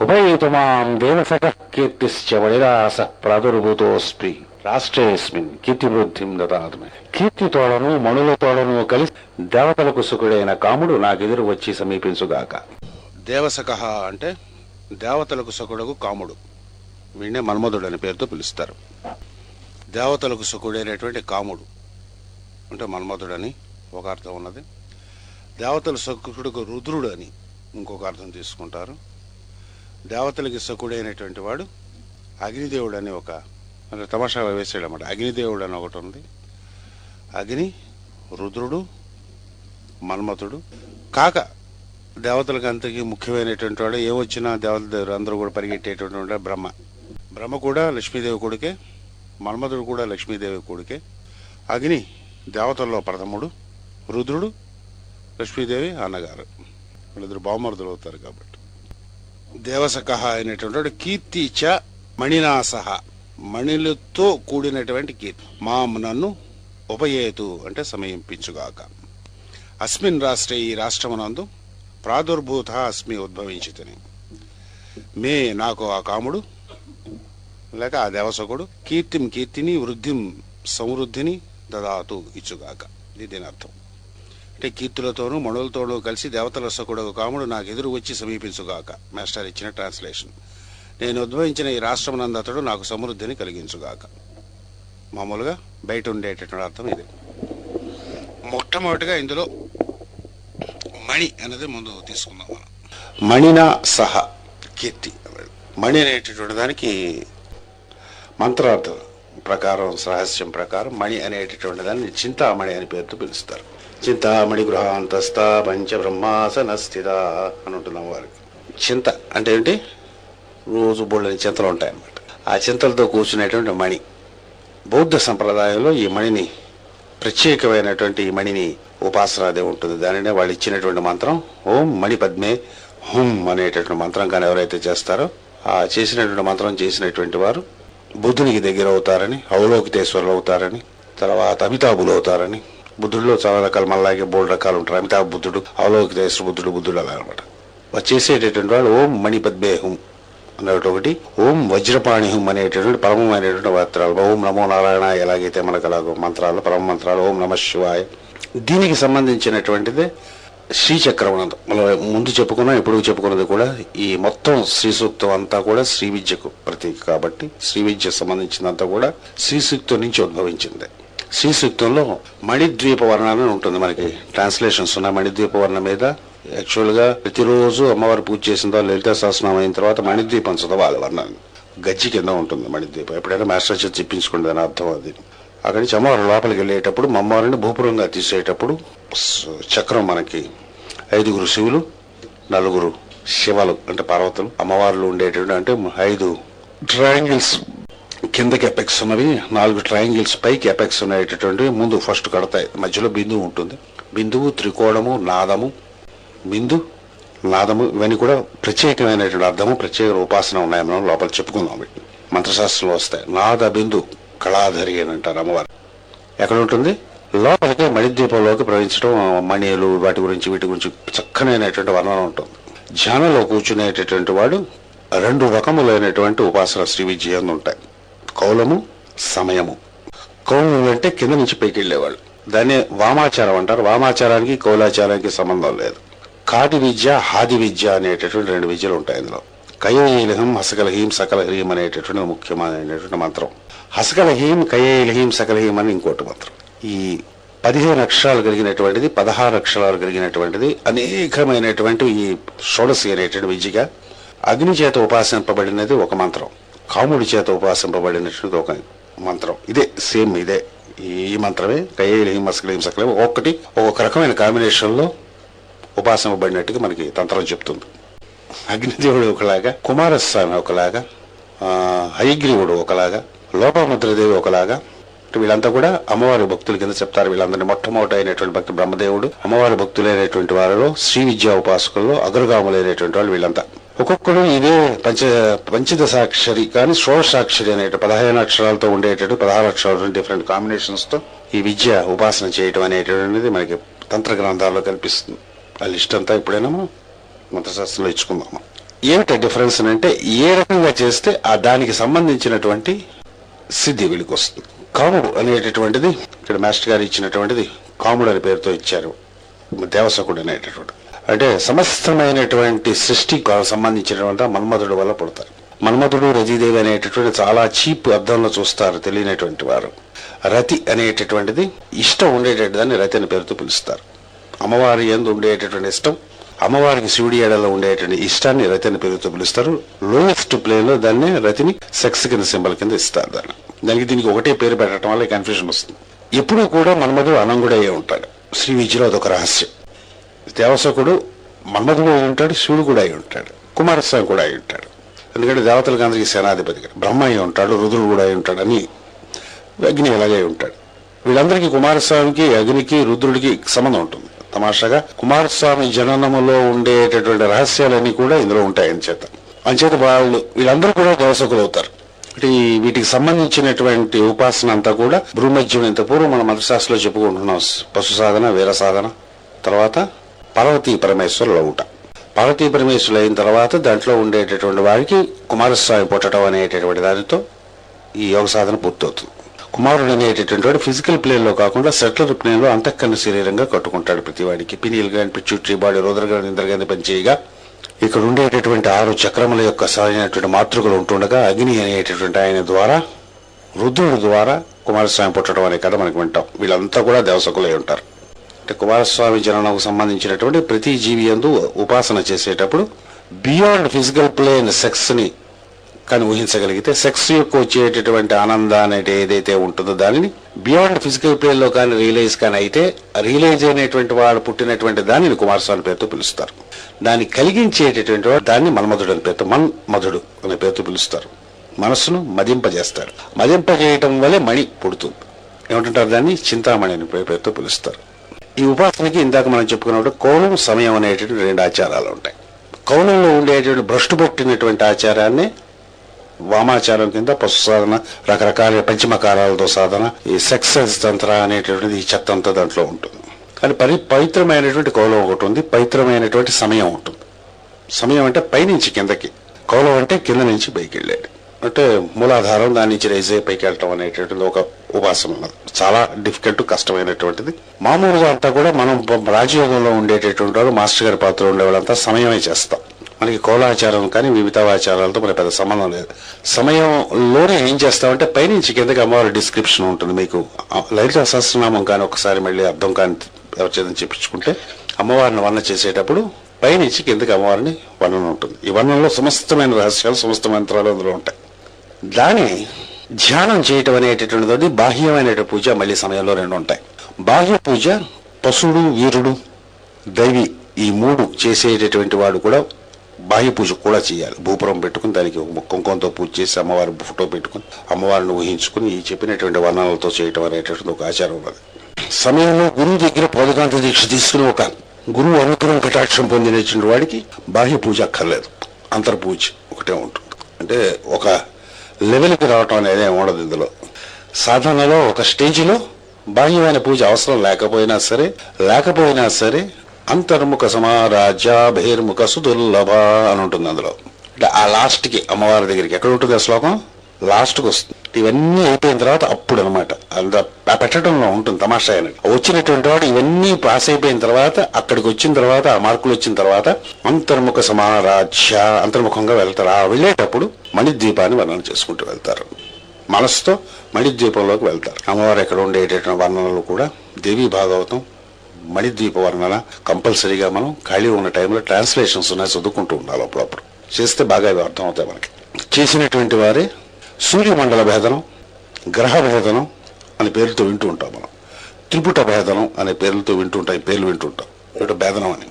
ఉపయేతు మాం దేవసకః కీర్తిశ్చ వళిరాసః ప్రాదుర్భూతోస్మి రాష్ట్రేస్మిన్ కీర్తివృద్ధిం దదాతు మే. కీర్తితోడను మణులతోడను కలిసి దేవతలకు సుకుడైన కాముడు నాకెదురు వచ్చి సమీపించుగాక. దేవసకః అంటే దేవతలకు సుకుడగు కాముడు. వీడినే మన్మధుడు అనే పేరుతో పిలుస్తారు. దేవతలకు సుకుడైనటువంటి కాముడు అంటే మన్మధుడని ఒక అర్థం ఉన్నది. దేవతల సకుడుకు రుద్రుడు అని ఇంకొక అర్థం తీసుకుంటారు. దేవతలకి సకుడైనటువంటి వాడు అగ్నిదేవుడు అని ఒక అంటే తమాషాగా వేసాడన్నమాట. అగ్నిదేవుడు అని ఒకటి ఉంది. అగ్ని, రుద్రుడు, మన్మథుడు కాక దేవతలకు అంతకి ముఖ్యమైనటువంటి వాడు ఏమొచ్చినా దేవతలు అందరూ కూడా పరిగెట్టేటువంటి వాడు బ్రహ్మ. బ్రహ్మ కూడా లక్ష్మీదేవి కొడుకే, మన్మథుడు కూడా లక్ష్మీదేవి కొడుకే. అగ్ని దేవతల్లో ప్రథముడు, రుద్రుడు లక్ష్మీదేవి అన్నగారు. వీళ్ళిద్దరు బావమరుదులు అవుతారు కాబట్టి. దేవసకః అయినటువంటి కీర్తి చ మణినాసహ మణిలతో కూడినటువంటి కీర్తి. మాం నన్ను ఉపయేతు అంటే సమీపించుగాక. అస్మిన్ రాష్ట్రే ఈ రాష్ట్రమునందు ప్రాదుర్భూత అస్మి ఉద్భవించితిని. మే నాకు ఆ కాముడు లేక ఆ దేవసకుడు కీర్తిం కీర్తిని వృద్ధిం సమృద్ధిని దదాతు ఇచ్చుగాక. ఇది దీని అర్థం. అంటే కీర్తులతోనూ మణులతోనూ కలిసి దేవతల సకుడు కాముడు నాకు ఎదురు వచ్చి సమీపించుగాక. మాస్టర్ ఇచ్చిన ట్రాన్స్లేషన్. నేను ఉద్భవించిన ఈ రాష్ట్రమునందు అతడు నాకు సమృద్ధిని కలిగించుగాక. మామూలుగా బయట ఉండేటటువంటి అర్థం ఇది. మొట్టమొదటిగా ఇందులో మణి అనేది ముందు తీసుకుందాం మనం. మణిన సహ కీర్తి. మణి అనేటటువంటి దానికి మంత్రార్థం ప్రకారం రహస్యం ప్రకారం మణి అనేటటువంటి దాన్ని చింతామణి అని పేరుతో పిలుస్తారు. చింతామణి గృహాంతస్థ పంచబ్రహ్మాసన స్థిత అని ఉంటుంది అమ్మవారికి. చింత అంటే ఏంటి? రోజు బోళ్ళని చింతలు ఉంటాయన్నమాట. ఆ చింతలతో కూర్చునేటువంటి మణి. బౌద్ధ సంప్రదాయంలో ఈ మణిని ప్రత్యేకమైనటువంటి ఈ మణిని ఉపాసనాదే ఉంటుంది. దానినే వాళ్ళు ఇచ్చినటువంటి మంత్రం ఓం మణి పద్మే హుం అనేటటువంటి మంత్రం కానీ ఎవరైతే చేస్తారో ఆ చేసినటువంటి మంత్రం చేసినటువంటి వారు బుద్ధునికి దగ్గర అవుతారని, అవలోకితేశ్వరులు అవుతారని, తర్వాత అమితాబులు అవుతారని. బుద్ధుడిలో చాలా రకాలు మళ్ళాగే 3 రకాలు ఉంటారు. అమితాబ్ బుద్ధుడు, అవలోకితేశ్వర బుద్ధుడు అలా అనమాట. చేసేటటువంటి వాడు ఓం మణి పద్మే హుం అనేటువంటి ఒకటి, ఓం వజ్రపాణి హుం అనేటటువంటి పరమమైనటువంటి మంత్రాలు. ఓం నమో నారాయణ ఎలాగైతే మనకు అలాగో మంత్రాలు పరమ మంత్రాలు. ఓం నమ శివాయ. దీనికి సంబంధించినటువంటిదే శ్రీచక్రం. మనం ముందు చెప్పుకున్నాం, ఇప్పుడు చెప్పుకున్నది కూడా ఈ మొత్తం శ్రీ సూక్తం అంతా కూడా శ్రీ విద్యకు ప్రతీక కాబట్టి శ్రీ విద్యకు సంబంధించినంతా కూడా శ్రీ సూక్తం నుంచి ఉద్భవించింది. శ్రీ సూక్తంలో మణిద్వీప వర్ణన ఉంటుంది. మనకి ట్రాన్స్లేషన్స్ ఉన్నాయి మణిద్వీప వర్ణం మీద. యాక్చువల్గా ప్రతిరోజు అమ్మవారు పూజ చేసిన లలితా సహస్రనామం అయిన తర్వాత మణిద్వీపం చదవాలి. వర్ణన గజ్జి కింద ఉంటుంది మణిద్వీపం. ఎప్పుడైనా మాస్టర్ చేసి చెప్పించుకోండి అని అర్థం. అది అక్కడి నుంచి అమ్మవారు లోపలికి వెళ్ళేటప్పుడు అమ్మవారిని భూపురంగా తీసేటప్పుడు చక్రం మనకి 5 శివులు, 4 శివలు అంటే పార్వతులు, అమ్మవార్లు ఉండేటటువంటి అంటే 5 ట్రయాంగిల్స్ కిందకి ఎపెక్స్ ఉన్నవి, 4 ట్రయాంగిల్స్ పైకి ఎపెక్స్ ఉండేటటువంటి ముందు ఫస్ట్ కడతాయి. మధ్యలో బిందువు ఉంటుంది. బిందువు, త్రికోణము, నాదము, బిందు, నాదము ఇవన్నీ కూడా ప్రత్యేకమైనటువంటి అర్థము, ప్రత్యేక ఉపాసన ఉన్నాయి. మనం లోపల చెప్పుకుందాం. మంత్రశాస్త్రంలో వస్తాయి. నాద బిందు కళాధరి అని అంటారు అమ్మవారు. ఎక్కడ ఉంటుంది? లోపలికి మణిద్వీపంలోకి ప్రవహించడం. మణిలు వీటి గురించి చక్కనైనటువంటి వర్ణన ఉంటుంది. ధ్యానంలో కూర్చునేటటువంటి వాడు 2 రకములైనటువంటి ఉపాసన శ్రీ విద్య ఉంటాయి. కౌలము, సమయము. కౌలం అంటే కింద నుంచి పైకి వెళ్ళేవాళ్ళు. దాన్ని వామాచారం అంటారు. వామాచారానికి కౌలాచారానికి సంబంధం లేదు. కాటి విద్య, హాది విద్య అనేటటువంటి 2 విద్యలు ఉంటాయి అందులో. కయేలహం హసకలహీం సకలహీం అనేటటువంటి ముఖ్యమైనటువంటి మంత్రం. హసకలహీం, కయేలహీం, సకలహీం అని ఇంకోటి మంత్రం. ఈ 15 అక్షరాలు కలిగినటువంటిది, 16 అక్షరాలు కలిగినటువంటిది అనేకమైనటువంటి ఈ షోడశి అనేటువంటి విద్యగా అగ్ని చేత ఉపాసింపబడినది ఒక మంత్రం, కాముడి చేత ఉపాసింపబడినటువంటి ఒక మంత్రం. ఇదే సేమ్ ఇదే ఈ మంత్రమే. కయేలహీం హసకలహీం సకలహీం ఒక్కొక్క రకమైన కాంబినేషన్లో ఉపాసింపబడినట్టుగా మనకి తంత్రం చెప్తుంది. అగ్నిదేవుడు ఒకలాగా, కుమారస్వామి ఒకలాగా, హయగ్రీవుడు ఒకలాగా, లోపముద్రదేవి ఒకలాగా. వీళ్ళంతా కూడా అమ్మవారి భక్తుల కింద చెప్తారు. వీళ్ళందరినీ మొట్టమొదటి అయినటువంటి భక్తి బ్రహ్మదేవుడు, అమ్మవారి భక్తులైనటువంటి వారిలో శ్రీ విద్యా ఉపాసకుల్లో అగ్రగాములైనటువంటి వాళ్ళు వీళ్ళంతా. ఒక్కొక్కడు ఇదే పంచదశాక్షరి కానీ షోడశాక్షరి అనేటువంటి 15 అక్షరాలతో ఉండేటట్టు 16 అక్షరాలు డిఫరెంట్ కాంబినేషన్స్ తో ఈ విద్య ఉపాసన చేయటం అనేటువంటిది మనకి తంత్ర గ్రంథాల్లో కనిపిస్తుంది. ఆ లిస్ట్ అంతా ఎప్పుడైనా మనం మంత్రశాస్త్రంలో ఇచ్చుకుందాం. ఏమిటా డిఫరెన్స్ అంటే ఏ రకంగా చేస్తే ఆ దానికి సంబంధించినటువంటి సిద్ధి వీడికి వస్తుంది. కాముడు అనేటటువంటిది ఇక్కడ మాస్టర్ గారు ఇచ్చినటువంటిది కాముడు అనే పేరుతో ఇచ్చారు. దేవసకుడు అనేటటువంటి అంటే సమస్తమైనటువంటి సృష్టికి సంబంధించినటువంటి మన్మధుడు వల్ల పుడతారు. మన్మధుడు రతీదేవి అనేటటువంటి చాలా చీప్ అర్థంలో చూస్తారు తెలియనటువంటి వారు. రతి అనేటటువంటిది ఇష్టం ఉండేటటువంటి దాన్ని రతి అనే పేరుతో పిలుస్తారు. అమ్మవారి యందు ఉండేటటువంటి ఇష్టం, అమ్మవారికి శివుడి ఏడలో ఉండేటువంటి ఇష్టాన్ని రతి అనే పేరుతో పిలుస్తారు. లోయెస్ట్ ప్లేన్ లో దాన్ని రతిని సెక్స్ కింద సింబల్ కింద ఇస్తారు. దానికి దీనికి ఒకటే పేరు పెట్టడం వల్ల కన్ఫ్యూజన్ వస్తుంది. ఎప్పుడూ కూడా మన్మధుడు అనంగుడయ్యే ఉంటాడు. శ్రీ విద్యలో అదొక రహస్యం. దేవసకుడు మన్మధుడు అయి ఉంటాడు, శివుడు కూడా అయి ఉంటాడు, కుమారస్వామి కూడా అయి ఉంటాడు. ఎందుకంటే దేవతలకు అందరికీ సేనాధిపతిగా బ్రహ్మ అయి ఉంటాడు, రుద్రుడు కూడా అయి ఉంటాడు, అని అగ్ని ఎలాగే ఉంటాడు. వీళ్ళందరికీ కుమారస్వామికి అగ్నికి రుద్రుడికి సంబంధం ఉంటుంది. తమాషాగా కుమారస్వామి జననములో ఉండేటటువంటి రహస్యాలన్నీ కూడా ఇందులో ఉంటాయి. అంచేత వీళ్ళందరూ కూడా దేవసకులు అవుతారు. వీటికి సంబంధించినటువంటి ఉపాసన అంతా కూడా భూమధ్యం ఇంత పూర్వం మన మంత్రశాస్త్రంలో చెప్పుకుంటున్నాం. పశు సాధన, వీర సాధన, తర్వాత పార్వతీ పరమేశ్వరులు అవుట. పార్వతీ పరమేశ్వరులు అయిన తర్వాత దాంట్లో ఉండేటటువంటి వారికి కుమారస్వామి పుట్టడం అనేటటువంటి దానితో ఈ యోగ సాధన పూర్తవుతుంది. కుమారుడు అనేటటువంటి వాడు ఫిజికల్ ప్లేన్ లో కాకుండా సెటిలర్ ప్లేన్ లో అంతఃకరణ శరీరంగా కట్టుకుంటాడు. ప్రతి వాడికి పినియల్ గాని, పిచ్యూటరీ బాడీ, రుద్రగాని, ఇంద్రగాని పనిచేయగా ఇక్కడ ఉండేటటువంటి 6 చక్రముల యొక్క సరైనటువంటి మాతృకలు ఉంటుండగా అగ్ని అనేటటువంటి ఆయన ద్వారా, రుద్రుడి ద్వారా కుమారస్వామి పుట్టడం అనే కథ మనకు వింటాం. వీళ్ళంతా కూడా దేవసకులై ఉంటారు. అంటే కుమారస్వామి జననకు సంబంధించినటువంటి ప్రతి జీవి యందు ఉపాసన చేసేటప్పుడు బియాండ్ ఫిజికల్ ప్లేన్ సెక్స్ ని కానీ ఊహించగలిగితే, సెక్స్ యొక్క వచ్చేటటువంటి ఆనందాన్ని ఏదైతే ఉంటుందో దానిని బియాండ్ ఫిజికల్ ప్లేన్ లో కానీ రియలైజ్ కానీ అయితే, రియలైజ్ అయినటువంటి వాడు పుట్టినటువంటి దానిని కుమారస్వామి పేరుతో పిలుస్తారు. దాన్ని కలిగించేటటువంటి వాడు దాన్ని మన్మధుడు అని పేరుతో, మన్మధుడు అనే పేరుతో పిలుస్తారు. మనస్సును మదింపజేస్తాడు. మదింపజేయటం వల్లే మణి పుడుతుంది. ఏమంటుంటారు? దాన్ని చింతామణి అని పేరుతో పిలుస్తారు. ఈ ఉపాసనకి ఇందాక మనం చెప్పుకున్నప్పుడు కౌలం, సమయం అనేటువంటి 2 ఆచారాలు ఉంటాయి. కౌలంలో ఉండేటువంటి భ్రష్టు పట్టినటువంటి ఆచారాన్ని వామాచారం కింద పశు సాధన, రకరకాల పంచమకారాలతో సాధన, ఈ సెక్సెస్ తంత్ర అనేటువంటిది ఈ చెత్త అంతా దాంట్లో ఉంటుంది. కానీ పవిత్రమైనటువంటి కౌలం ఒకటి ఉంది, పవిత్రమైనటువంటి సమయం ఉంటుంది. సమయం అంటే పైనుంచి కిందకి, కౌలం అంటే కింద నుంచి పైకి వెళ్ళేది. అంటే మూలాధారం, దాని నుంచి రైజ్ అయ్యి పైకి వెళ్ళటం అనేటువంటిది ఒక ఉపాసన ఉన్నది. చాలా డిఫికల్ట్, కష్టమైనటువంటిది. మామూలుగా అంతా కూడా మనం రాజయోగంలో ఉండేటటువంటి వారు, మాస్టర్ గారి పాత్ర ఉండే వాళ్ళంతా సమయమే చేస్తాం. మనకి కౌలాచారం కానీ వివిధాచారాలతో మనకి పెద్ద సంబంధం లేదు. సమయంలోనే ఏం చేస్తామంటే పైనుంచి కిందకి అమ్మవారి డిస్క్రిప్షన్ ఉంటుంది. మీకు లలితా సహస్రనామం కానీ ఒకసారి మళ్ళీ అర్థం కానీ ఎవరిచేదని చెప్పించుకుంటే, అమ్మవారిని వర్ణ చేసేటప్పుడు పైనుంచి కిందకి అమ్మవారిని వర్ణన ఉంటుంది. ఈ వర్ణనలో సమస్తమైన రహస్యాలు, సమస్త మంత్రాలు అందులో ఉంటాయి. దాని ధ్యానం చేయటం అనేటటువంటిది బాహ్యమైన పూజ మళ్ళీ సమయంలో 2 ఉంటాయి. బాహ్య పూజ పశువుడు, వీరుడు, దైవి, ఈ 3 చేసేటటువంటి వాడు కూడా బాహ్య పూజ కూడా చేయాలి. భూపురం పెట్టుకుని దానికి కుంకుమంతో పూజ చేసి అమ్మవారి ఫోటో పెట్టుకుని అమ్మవారిని ఊహించుకుని ఈ చెప్పినటువంటి వర్ణనలతో చేయటం అనేటటువంటి ఒక ఆచారం ఉన్నది. సమయంలో గురువు దగ్గర పోదకాంత దీక్ష తీసుకుని ఒక గురువు అనుగ్రహం కటాక్షం పొందినటువంటి వాడికి బాహ్య పూజ అక్కర్లేదు, అంతర్పూజ ఒకటే ఉంటుంది. అంటే ఒక లెవెల్కి రావటం అనేది ఏమి ఉండదు. ఇందులో సాధనలో ఒక స్టేజిలో బాహ్యమైన పూజ అవసరం లేకపోయినా సరే అంతర్ముఖ సమారాజ్య బహిర్ముఖ సుదుర్లభ అని ఉంటుంది. అందులో అంటే ఆ లాస్ట్ కి అమ్మవారి దగ్గరికి ఎక్కడ ఉంటుంది ఆ శ్లోకం? లాస్ట్ కి వస్తుంది. ఇవన్నీ అయిపోయిన తర్వాత అప్పుడు అనమాట పెట్టడంలో ఉంటుంది తమాషా అనేది. వచ్చినటువంటి వాడు ఇవన్నీ పాస్ అయిపోయిన తర్వాత, అక్కడికి వచ్చిన తర్వాత, ఆ మార్కులు వచ్చిన తర్వాత అంతర్ముఖ సమారాజ్య, అంతర్ముఖంగా వెళ్తారు. ఆ వెళ్ళేటప్పుడు మణిద్వీపాన్ని వర్ణన చేసుకుంటూ వెళ్తారు. మనసుతో మణిద్వీపంలోకి వెళ్తారు. అమ్మవారు ఎక్కడ ఉండేటటువంటి వర్ణనలు కూడా దేవీ భాగవతం, మణిద్వీప వర్ణన కంపల్సరీగా మనం ఖాళీ ఉన్న టైంలో ట్రాన్స్లేషన్స్ ఉన్నాయి, చదువుకుంటూ ఉండాలి. అప్పుడప్పుడు చేస్తే బాగా ఇవి అర్థం అవుతాయి మనకి. చేసినటువంటి వారే సూర్యమండల భేదనం, గ్రహ భేదనం అనే పేర్లతో వింటూ ఉంటాం మనం. త్రిపుట భేదనం అనే పేర్లతో పేర్లు వింటుంటాం. భేదనం అని